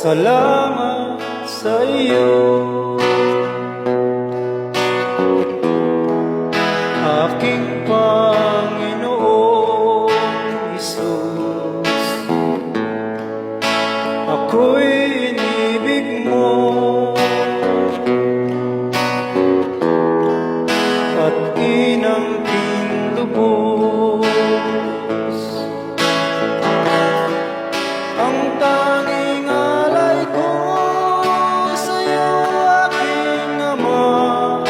Salamat sa iyo, aking Panginoong Hesus. Ako'y inibig mo at inangking lubos. Ang tanging alay ko sa'yo, aking Ama,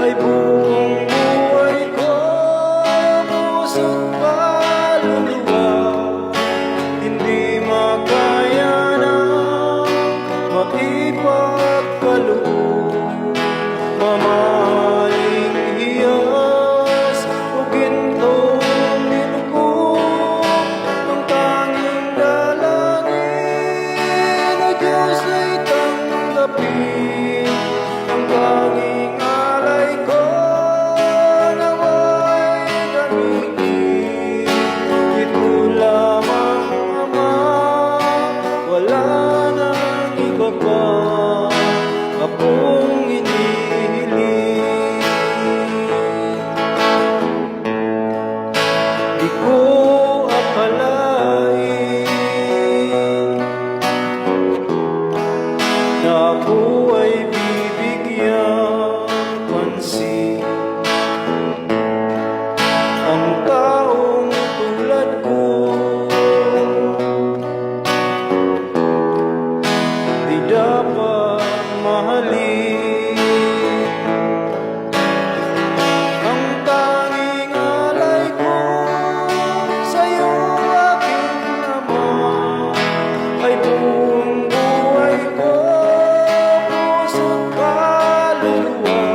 ay buong buhay ko, puso't kaluluwa. Hindi makaya ng maipagkaloob, mamahaling hiyas o gintong nilugod. Ang tanging dalangin o Diyos ay tanggapin. Ang tanging alay ko nawa'y gamitin. Ito lamang, Ama, wala nang iba pa akong hinihiling. Di ko akalain na ako ay bibigyan pansin. Ang taong tulad ko di dapat mahalin. Ang tanging alay ko sa'yo, aking Ama, ay buong buhay ko, puso't kaluluwa.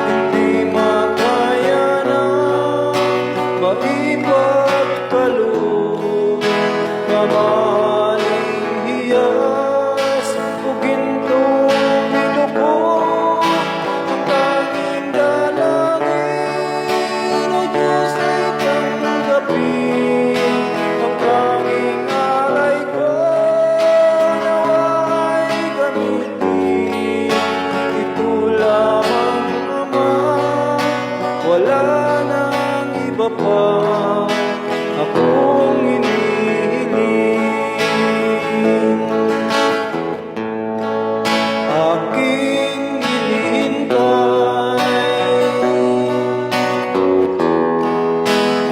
Hindi makaya ng maipagkaloob, mamahaling hiyas o gintong nilugod. Ang tanging dalangin o Diyos ay tanggapin. Ang tanging alay ko nawa'y gamitin. Ito lamang, Ama, wala nang iba pa akong hinihiling. Aking hinihintay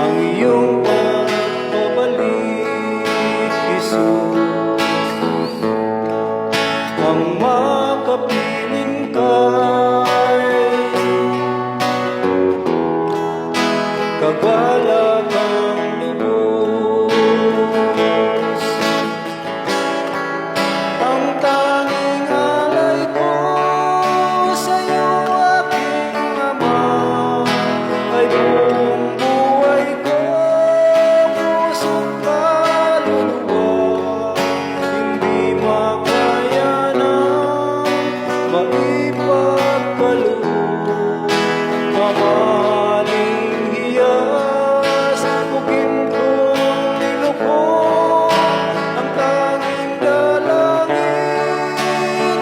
ang iyong pagbabalik, Jesus. Ang makapiling ka'y kagalak ang lubos. Ang tanging alay ko sa'yo, aking Ama, ay buong buhay ko, puso't kaluluwa. Hindi makaya ng maipagkaloob, mamahaling hiyas o gintong nilugod. Ang tanging dalangin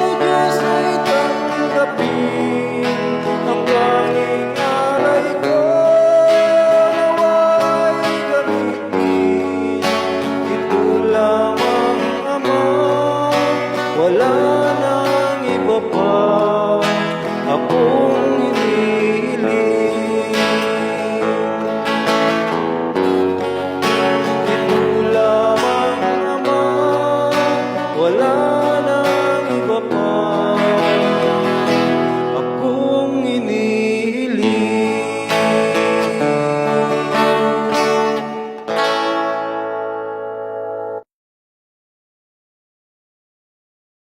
o Diyos ay tanggapin. Ang tanging alay ko nawa'y gamitin. Ito lamang, Ama, wala nang iba pa akong